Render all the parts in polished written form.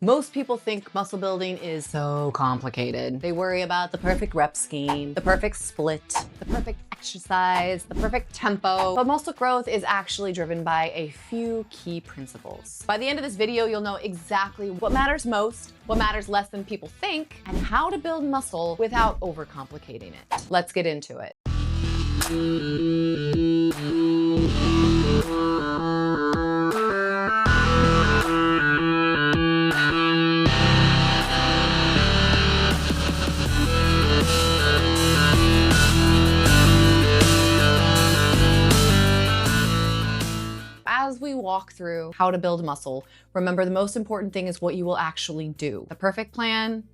Most people think muscle building is so complicated. They worry about the perfect rep scheme, the perfect split, the perfect exercise, the perfect tempo. But muscle growth is actually driven by a few key principles. By the end of this video, you'll know exactly what matters most, what matters less than people think, and how to build muscle without overcomplicating it. Let's get into it. As we walk through how to build muscle, remember the most important thing is what you will actually do. The perfect plan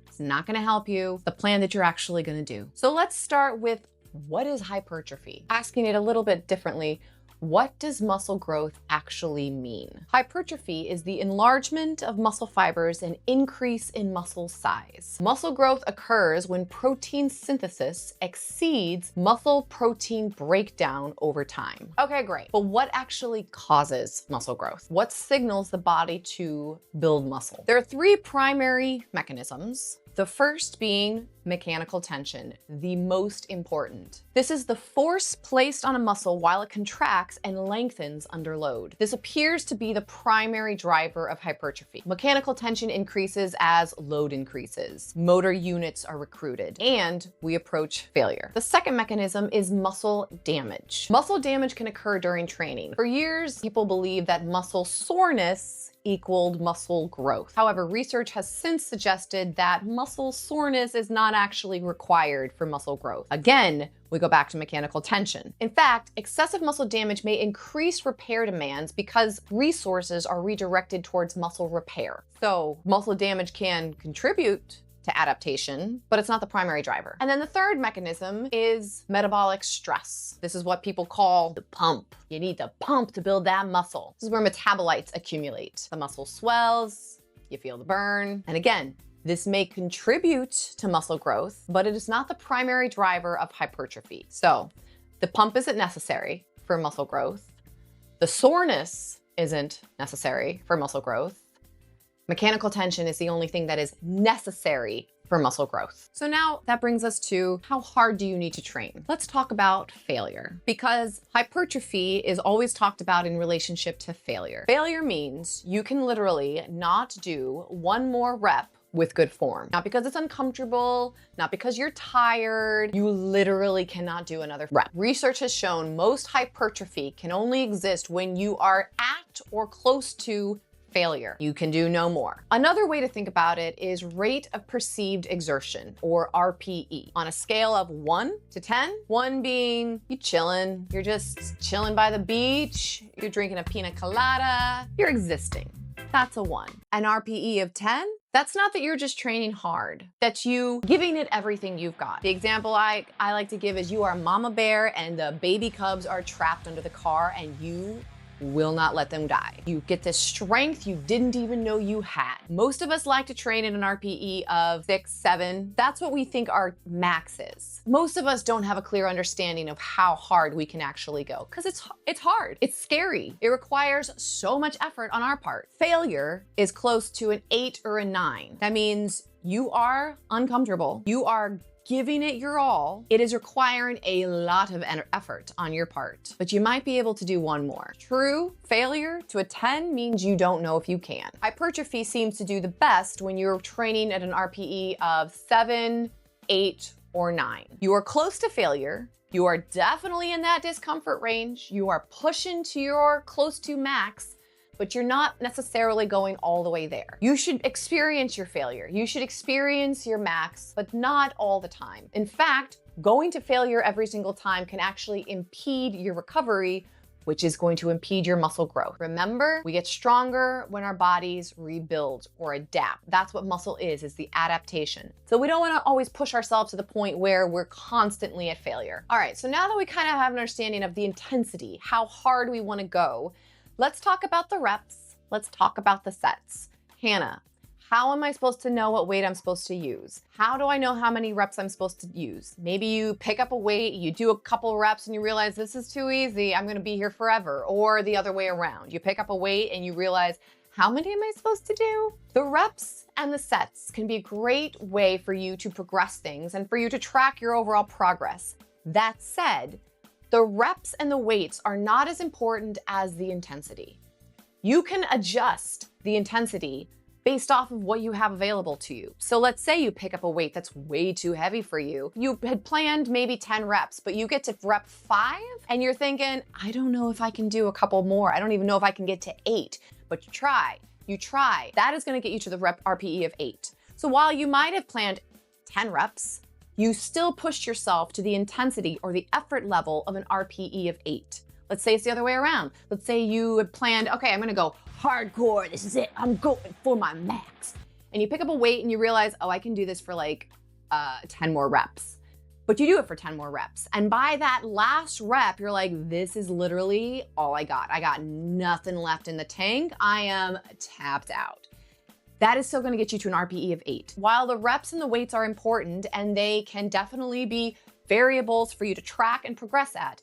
is not going to help you. The plan that you're actually going to do. So let's start with what is hypertrophy? Asking it a little bit differently. What does muscle growth actually mean? Hypertrophy is the enlargement of muscle fibers and increase in muscle size. Muscle growth occurs when protein synthesis exceeds muscle protein breakdown over time. Okay, great. But what actually causes muscle growth? What signals the body to build muscle? There are three primary mechanisms. The first being mechanical tension, the most important. This is the force placed on a muscle while it contracts and lengthens under load. This appears to be the primary driver of hypertrophy. Mechanical tension increases as load increases. Motor units are recruited, and we approach failure. The second mechanism is muscle damage. Muscle damage can occur during training. For years, people believed that muscle soreness equaled muscle growth. However, research has since suggested that muscle soreness is not actually required for muscle growth. Again, we go back to mechanical tension. In fact, excessive muscle damage may increase repair demands because resources are redirected towards muscle repair. So muscle damage can contribute to adaptation, but it's not the primary driver. And then the third mechanism is metabolic stress. This is what people call the pump. You need the pump to build that muscle. This is where metabolites accumulate. The muscle swells, you feel the burn. And again, this may contribute to muscle growth, but it is not the primary driver of hypertrophy. So the pump isn't necessary for muscle growth. The soreness isn't necessary for muscle growth. Mechanical tension is the only thing that is necessary for muscle growth. So now that brings us to how hard do you need to train? Let's talk about failure, because hypertrophy is always talked about in relationship to failure. Failure means you can literally not do one more rep with good form. Not because it's uncomfortable, not because you're tired, you literally cannot do another rep. Research has shown most hypertrophy can only exist when you are at or close to failure. You can do no more. Another way to think about it is rate of perceived exertion, or RPE. On a scale of 1 to 10, 1 being you chilling, you're just chilling by the beach, you're drinking a pina colada, you're existing. That's a 1. An RPE of 10, that's not that you're just training hard, that's you giving it everything you've got. The example I like to give is you are mama bear and the baby cubs are trapped under the car and you will not let them die. You get this strength you didn't even know you had. Most of us like to train at an RPE of 6, 7. That's what we think our max is. Most of us don't have a clear understanding of how hard we can actually go, because it's hard. It's scary. It requires so much effort on our part. Failure is close to an 8 or a 9. That means you are uncomfortable. You are giving it your all. It is requiring a lot of effort on your part, but you might be able to do one more. True failure to a 10 means you don't know if you can. Hypertrophy seems to do the best when you're training at an RPE of 7, 8, or 9. You are close to failure. You are definitely in that discomfort range. You are pushing to your close to max, but you're not necessarily going all the way there. You should experience your failure. You should experience your max, but not all the time. In fact, going to failure every single time can actually impede your recovery, which is going to impede your muscle growth. Remember, we get stronger when our bodies rebuild or adapt. That's what muscle is the adaptation. So we don't want to always push ourselves to the point where we're constantly at failure. All right, so now that we kind of have an understanding of the intensity, how hard we want to go, let's talk about the reps. Let's talk about the sets. Hannah, how am I supposed to know what weight I'm supposed to use? How do I know how many reps I'm supposed to use? Maybe you pick up a weight, you do a couple reps and you realize this is too easy, I'm gonna be here forever. Or the other way around. You pick up a weight and you realize How many am I supposed to do? The reps and the sets can be a great way for you to progress things and for you to track your overall progress. That said, the reps and the weights are not as important as the intensity. You can adjust the intensity based off of what you have available to you. So let's say you pick up a weight that's way too heavy for you. You had planned maybe 10 reps, but you get to rep 5 and you're thinking, I don't know if I can do a couple more. I don't even know if I can get to 8, but you try. That is gonna get you to the rep RPE of 8. So while you might have planned 10 reps, you still pushed yourself to the intensity or the effort level of an RPE of 8. Let's say it's the other way around. Let's say you had planned, okay, I'm gonna go hardcore, this is it, I'm going for my max. And you pick up a weight and you realize, oh, I can do this for like 10 more reps. But you do it for 10 more reps. And by that last rep, you're like, this is literally all I got. I got nothing left in the tank. I am tapped out. That is still gonna get you to an RPE of 8. While the reps and the weights are important and they can definitely be variables for you to track and progress at,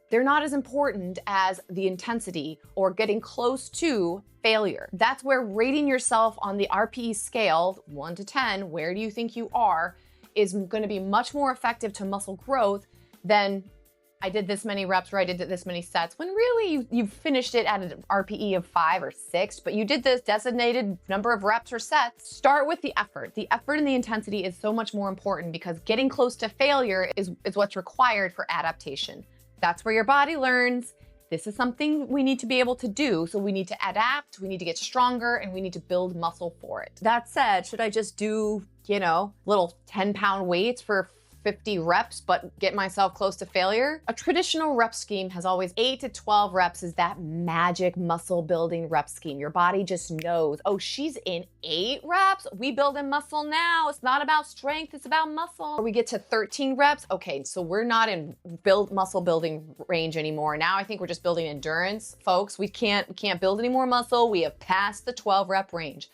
they're not as important as the intensity or getting close to failure. That's where rating yourself on the RPE scale, 1 to 10, where do you think you are, is gonna be much more effective to muscle growth than I did this many reps or I did this many sets, when really you finished it at an RPE of 5 or 6, but you did this designated number of reps or sets. Start with the effort. The effort and the intensity is so much more important because getting close to failure is what's required for adaptation. That's where your body learns, this is something we need to be able to do, so we need to adapt, we need to get stronger, and we need to build muscle for it. That said, should I just do, little 10-pound weights for 50 reps, but get myself close to failure? A traditional rep scheme has always 8 to 12 reps is that magic muscle building rep scheme. Your body just knows, oh, she's in 8 reps. We build in muscle now. It's not about strength, it's about muscle. Or we get to 13 reps. Okay, so we're not in muscle building range anymore. Now I think we're just building endurance. Folks, we can't build any more muscle. We have passed the 12 rep range.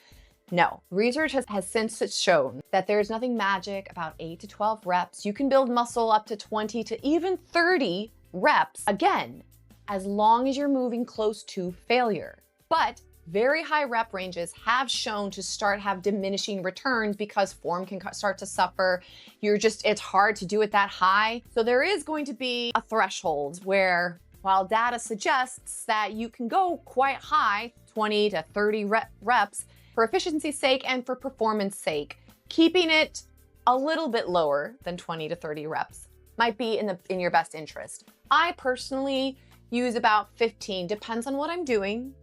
No, research has since shown that there's nothing magic about 8 to 12 reps. You can build muscle up to 20 to even 30 reps, again, as long as you're moving close to failure. But very high rep ranges have shown to have diminishing returns because form can start to suffer. It's hard to do it that high. So there is going to be a threshold where, while data suggests that you can go quite high, 20 to 30 reps, for efficiency's sake and for performance sake, keeping it a little bit lower than 20 to 30 reps might be in your best interest. I personally use about 15, depends on what I'm doing.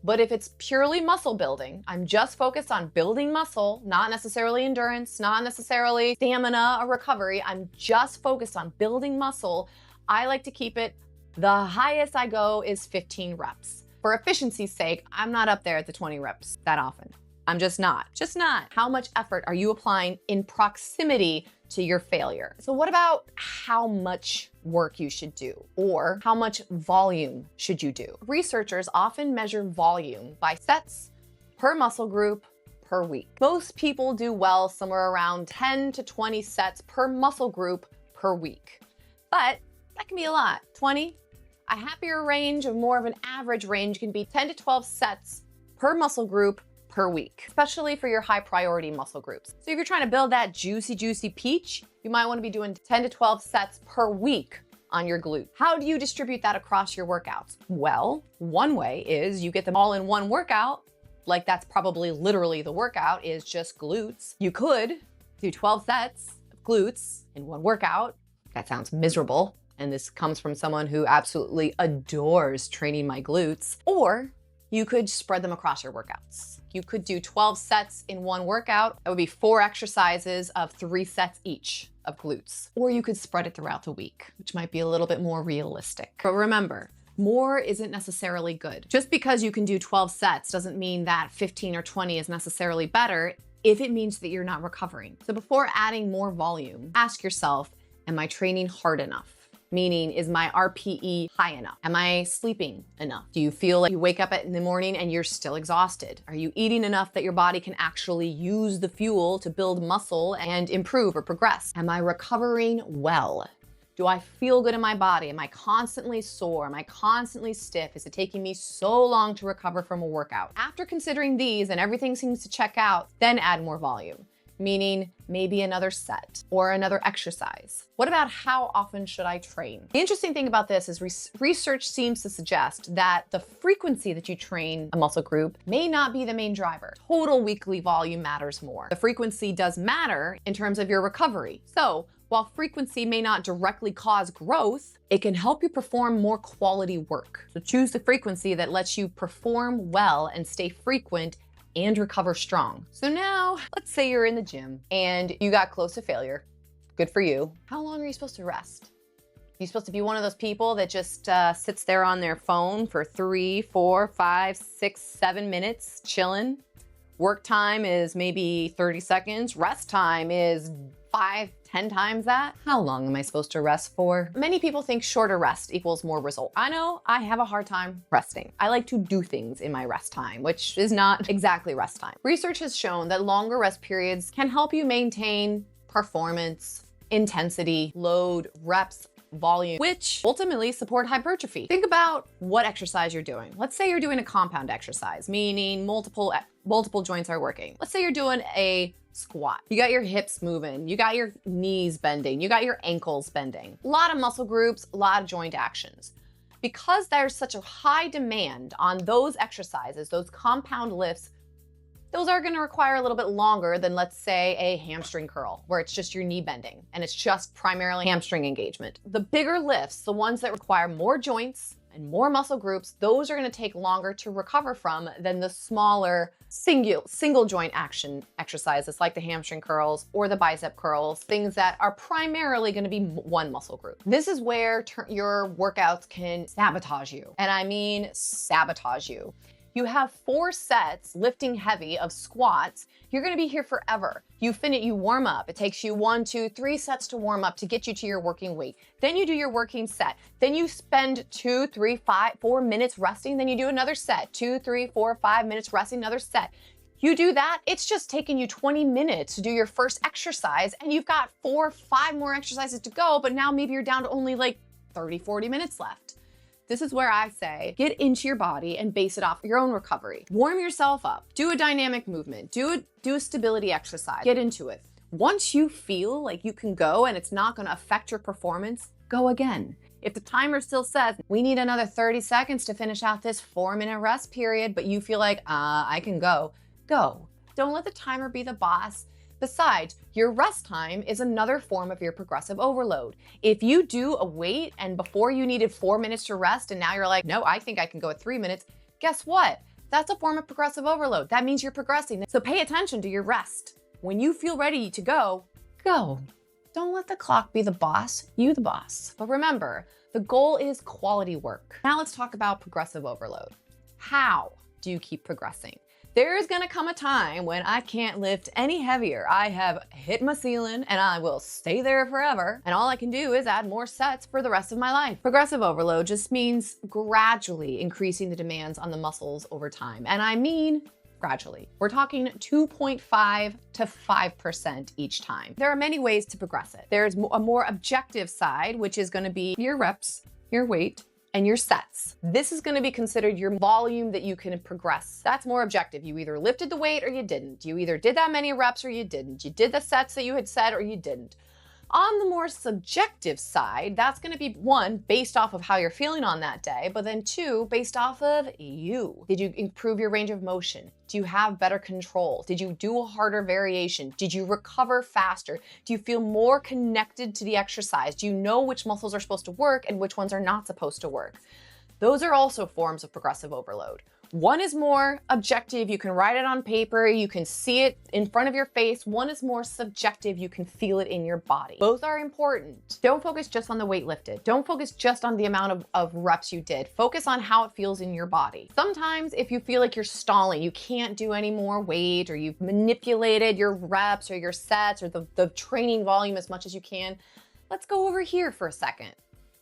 But if it's purely muscle building, I'm just focused on building muscle, not necessarily endurance, not necessarily stamina or recovery. I'm just focused on building muscle. I like to keep it, the highest I go is 15 reps. For efficiency's sake, I'm not up there at the 20 reps that often. I'm just not. How much effort are you applying in proximity to your failure? So what about how much work you should do or how much volume should you do? Researchers often measure volume by sets per muscle group per week. Most people do well somewhere around 10 to 20 sets per muscle group per week, but that can be a lot. 20? A happier range, of more of an average range, can be 10 to 12 sets per muscle group per week, especially for your high priority muscle groups. So if you're trying to build that juicy peach, you might want to be doing 10 to 12 sets per week on your glute. How do you distribute that across your workouts? Well, one way is you get them all in one workout, like that's probably literally the workout is just glutes. You could do 12 sets of glutes in one workout. That sounds miserable. And this comes from someone who absolutely adores training my glutes. Or you could spread them across your workouts. You could do 12 sets in one workout. That would be 4 exercises of 3 sets each of glutes. Or you could spread it throughout the week, which might be a little bit more realistic. But remember, more isn't necessarily good. Just because you can do 12 sets doesn't mean that 15 or 20 is necessarily better if it means that you're not recovering. So before adding more volume, ask yourself, am I training hard enough? Meaning, is my RPE high enough? Am I sleeping enough? Do you feel like you wake up in the morning and you're still exhausted? Are you eating enough that your body can actually use the fuel to build muscle and improve or progress? Am I recovering well? Do I feel good in my body? Am I constantly sore? Am I constantly stiff? Is it taking me so long to recover from a workout? After considering these and everything seems to check out, then add more volume, meaning maybe another set or another exercise. What about how often should I train? The interesting thing about this is research seems to suggest that the frequency that you train a muscle group may not be the main driver. Total weekly volume matters more. The frequency does matter in terms of your recovery. So while frequency may not directly cause growth, it can help you perform more quality work. So choose the frequency that lets you perform well and stay frequent and recover strong. So now, let's say you're in the gym and you got close to failure. Good for you. How long are you supposed to rest? You're supposed to be one of those people that just sits there on their phone for 3, 4, 5, 6, 7 minutes chilling. Work time is maybe 30 seconds. Rest time is 5, 10 times that. How long am I supposed to rest for? Many people think shorter rest equals more result. I know I have a hard time resting. I like to do things in my rest time, which is not exactly rest time. Research has shown that longer rest periods can help you maintain performance, intensity, load, reps, volume, which ultimately support hypertrophy. Think about what exercise you're doing. Let's say you're doing a compound exercise, meaning multiple joints are working. Let's say you're doing a squat. You got your hips moving, you got your knees bending, you got your ankles bending. A lot of muscle groups, a lot of joint actions. Because there's such a high demand on those exercises, those compound lifts, those are going to require a little bit longer than, let's say, a hamstring curl, where it's just your knee bending and it's just primarily hamstring engagement. The bigger lifts, the ones that require more joints and more muscle groups, those are going to take longer to recover from than the smaller single joint action exercises like the hamstring curls or the bicep curls, things that are primarily going to be one muscle group. This is where your workouts can sabotage you. And I mean sabotage you. You have 4 sets lifting heavy of squats. You're going to be here forever. You warm up. It takes you 1, 2, 3 sets to warm up to get you to your working weight. Then you do your working set. Then you spend 2, 3, 5, 4 minutes resting. Then you do another set, 2, 3, 4, 5 minutes resting, another set. You do that, it's just taking you 20 minutes to do your first exercise and you've got 4, 5 more exercises to go, but now maybe you're down to only like 30, 40 minutes left. This is where I say, get into your body and base it off your own recovery. Warm yourself up, do a dynamic movement, do a stability exercise, get into it. Once you feel like you can go and it's not gonna affect your performance, go again. If the timer still says, we need another 30 seconds to finish out this 4-minute rest period, but you feel like, I can go, go. Don't let the timer be the boss. Besides, your rest time is another form of your progressive overload. If you do a weight and before you needed 4 minutes to rest and now you're like, no, I think I can go at 3 minutes, guess what? That's a form of progressive overload. That means you're progressing. So pay attention to your rest. When you feel ready to go, go. Don't let the clock be the boss, you the boss. But remember, the goal is quality work. Now let's talk about progressive overload. How do you keep progressing? There is gonna come a time when I can't lift any heavier. I have hit my ceiling and I will stay there forever. And all I can do is add more sets for the rest of my life. Progressive overload just means gradually increasing the demands on the muscles over time. And I mean gradually. We're talking 2.5 to 5% each time. There are many ways to progress it. There's a more objective side, which is gonna be your reps, your weight, and your sets. This is gonna be considered your volume that you can progress. That's more objective. You either lifted the weight or you didn't. You either did that many reps or you didn't. You did the sets that you had said or you didn't. On the more subjective side, that's gonna be 1, based off of how you're feeling on that day, but then 2, based off of you. Did you improve your range of motion? Do you have better control? Did you do a harder variation? Did you recover faster? Do you feel more connected to the exercise? Do you know which muscles are supposed to work and which ones are not supposed to work? Those are also forms of progressive overload. One is more objective, you can write it on paper, you can see it in front of your face. One is more subjective, you can feel it in your body. Both are important. Don't focus just on the weight lifted. Don't focus just on the amount of reps you did. Focus on how it feels in your body. Sometimes if you feel like you're stalling, you can't do any more weight, or you've manipulated your reps or your sets or the training volume as much as you can, let's go over here for a second.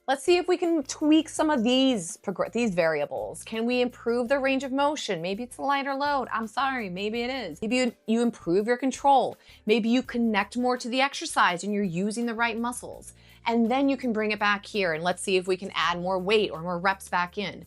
Let's see if we can tweak some of these variables. Can we improve the range of motion? Maybe it's a lighter load. I'm sorry, maybe it is. Maybe you improve your control. Maybe you connect more to the exercise and you're using the right muscles. and then you can bring it back here and let's see if we can add more weight or more reps back in.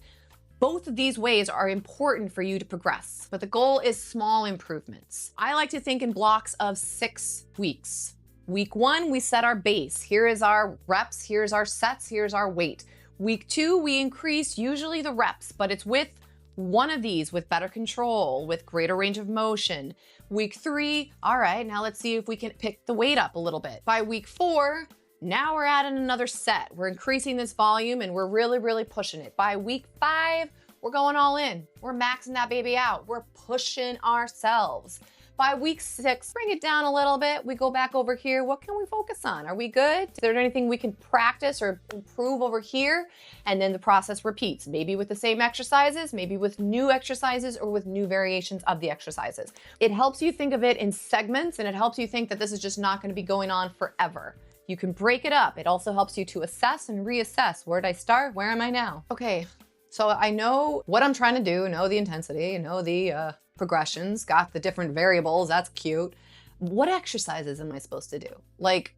Both of these ways are important for you to progress, but the goal is small improvements. I like to think in blocks of 6 weeks. Week 1, we set our base. Here is our reps, here's our sets, here's our weight. Week 2, we increase usually the reps, but it's with one of these with better control, with greater range of motion. Week 3, all right, now let's see if we can pick the weight up a little bit. By week 4, now we're adding another set. We're increasing this volume and we're really pushing it. By week 5, we're going all in. We're maxing that baby out. We're pushing ourselves. By week 6, bring it down a little bit. We go back over here. What can we focus on? Are we good? Is there anything we can practice or improve over here? And then the process repeats, maybe with the same exercises, maybe with new exercises or with new variations of the exercises. It helps you think of it in segments and it helps you think that this is just not going to be going on forever. You can break it up. It also helps you to assess and reassess. Where did I start? Where am I now? Okay, so I know what I'm trying to do, know the intensity, know the progressions, got the different variables, that's cute. What exercises am I supposed to do? Like,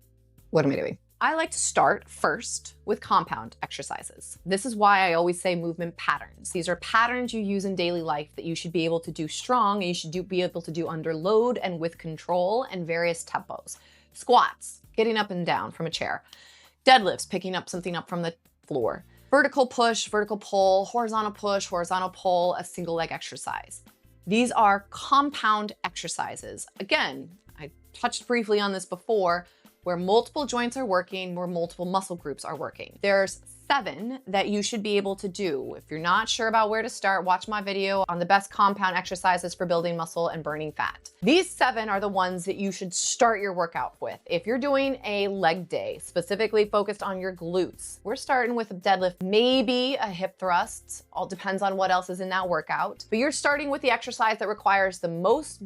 what am I doing? I like to start first with compound exercises. This is why I always say movement patterns. These are patterns you use in daily life that you should be able to do strong and you should be able to do under load and with control and various tempos. Squats, getting up and down from a chair. Deadlifts, picking up something up from the floor. Vertical push, vertical pull, horizontal push, horizontal pull, a single leg exercise. These are compound exercises. Again, I touched briefly on this before, where multiple joints are working, where multiple muscle groups are working. There's 7 that you should be able to do. If you're not sure about where to start, watch my video on the best compound exercises for building muscle and burning fat. These 7 are the ones that you should start your workout with. If you're doing a leg day, specifically focused on your glutes, we're starting with a deadlift, maybe a hip thrust, all depends on what else is in that workout. But you're starting with the exercise that requires the most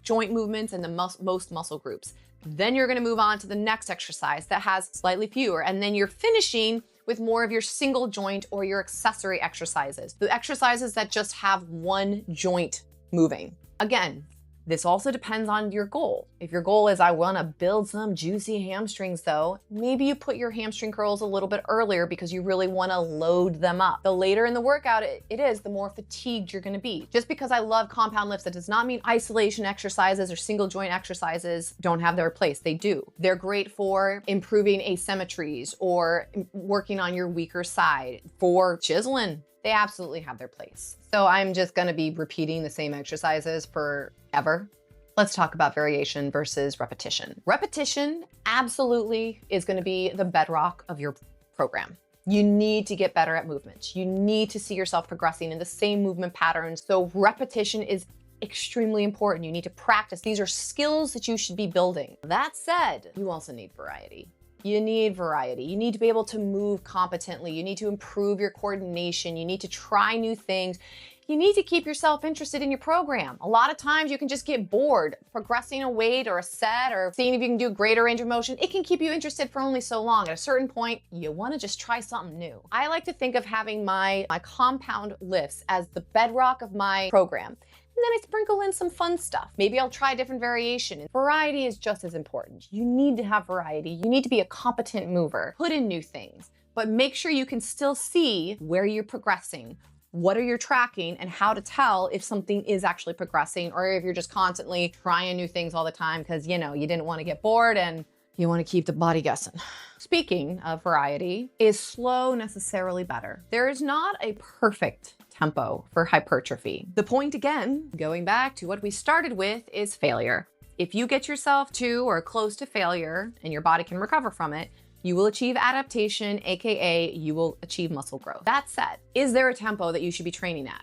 joint movements and the most muscle groups. Then you're gonna move on to the next exercise that has slightly fewer, and then you're finishing with more of your single joint or your accessory exercises, the exercises that just have one joint moving. Again, this also depends on your goal. If your goal is I wanna build some juicy hamstrings though, maybe you put your hamstring curls a little bit earlier because you really wanna load them up. The later in the workout it is, the more fatigued you're gonna be. Just because I love compound lifts, that does not mean isolation exercises or single joint exercises don't have their place. They do. They're great for improving asymmetries or working on your weaker side, for chiseling. They absolutely have their place. So I'm just gonna be repeating the same exercises forever. Let's talk about variation versus repetition. Repetition absolutely is gonna be the bedrock of your program. You need to get better at movements. You need to see yourself progressing in the same movement patterns. So repetition is extremely important. You need to practice. These are skills that you should be building. That said, you also need variety. You need variety. You need to be able to move competently. You need to improve your coordination. You need to try new things. You need to keep yourself interested in your program. A lot of times you can just get bored progressing a weight or a set or seeing if you can do greater range of motion. It can keep you interested for only so long. At a certain point, you want to just try something new. I like to think of having my compound lifts as the bedrock of my program. And then I sprinkle in some fun stuff. Maybe I'll try a different variation. And variety is just as important. You need to have variety. You need to be a competent mover. Put in new things, but make sure you can still see where you're progressing, what are you tracking, and how to tell if something is actually progressing or if you're just constantly trying new things all the time because, you know, you didn't want to get bored and you want to keep the body guessing. Speaking of variety, is slow necessarily better? There is not a perfect tempo for hypertrophy. The point, again, going back to what we started with, is failure. If you get yourself to or close to failure and your body can recover from it, you will achieve adaptation, AKA you will achieve muscle growth. That said, is there a tempo that you should be training at?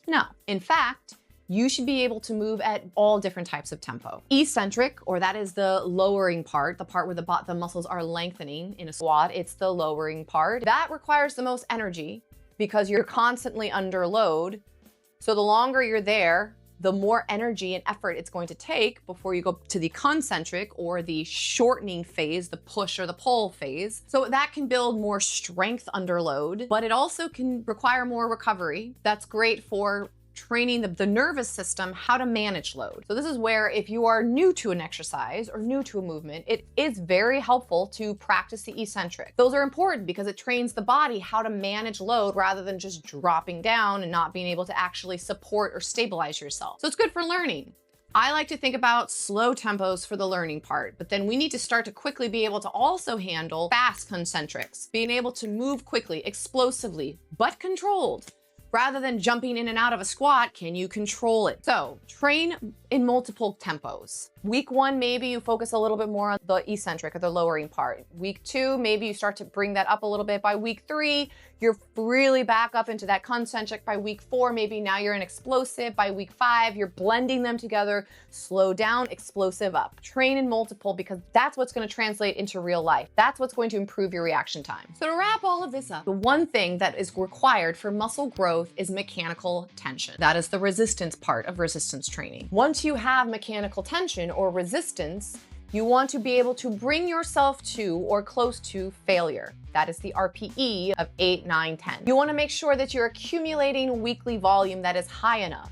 No. In fact, you should be able to move at all different types of tempo. Eccentric, or that is the lowering part, the part where the muscles are lengthening in a squat, it's the lowering part. That requires the most energy because you're constantly under load. So the longer you're there, the more energy and effort it's going to take before you go to the concentric or the shortening phase, the push or the pull phase. So that can build more strength under load, but it also can require more recovery. That's great for training the nervous system how to manage load. So this is where if you are new to an exercise or new to a movement, it is very helpful to practice the eccentric. Those are important because it trains the body how to manage load rather than just dropping down and not being able to actually support or stabilize yourself. So it's good for learning. I like to think about slow tempos for the learning part, but then we need to start to quickly be able to also handle fast concentrics, being able to move quickly, explosively, but controlled. Rather than jumping in and out of a squat, can you control it? So train in multiple tempos. Week 1, maybe you focus a little bit more on the eccentric or the lowering part. Week 2, maybe you start to bring that up a little bit. By week 3, you're really back up into that concentric. By week 4, maybe now you're in explosive. By week 5, you're blending them together, slow down, explosive up. Train in multiple because that's what's going to translate into real life. That's what's going to improve your reaction time. So to wrap all of this up, the one thing that is required for muscle growth is mechanical tension. That is the resistance part of resistance training. Once you have mechanical tension or resistance, you want to be able to bring yourself to or close to failure. That is the RPE of 8, 9, 10. You want to make sure that you're accumulating weekly volume that is high enough.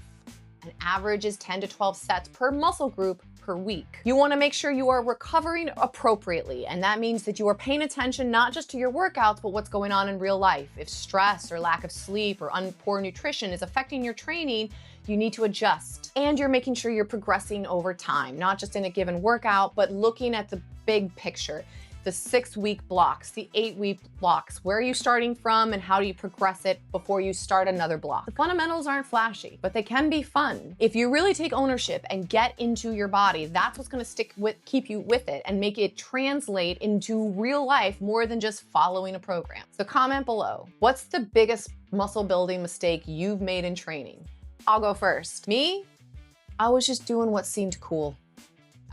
An average is 10 to 12 sets per muscle group per week. You want to make sure you are recovering appropriately, and that means that you are paying attention not just to your workouts, but what's going on in real life. If stress or lack of sleep or poor nutrition is affecting your training, you need to adjust. And you're making sure you're progressing over time, not just in a given workout, but looking at the big picture. The 6-week blocks, the 8-week blocks. Where are you starting from and how do you progress it before you start another block? The fundamentals aren't flashy, but they can be fun. If you really take ownership and get into your body, that's what's gonna keep you with it and make it translate into real life more than just following a program. So comment below, what's the biggest muscle building mistake you've made in training? I'll go first. Me? I was just doing what seemed cool.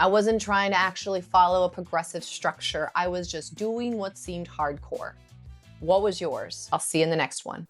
I wasn't trying to actually follow a progressive structure. I was just doing what seemed hardcore. What was yours? I'll see you in the next one.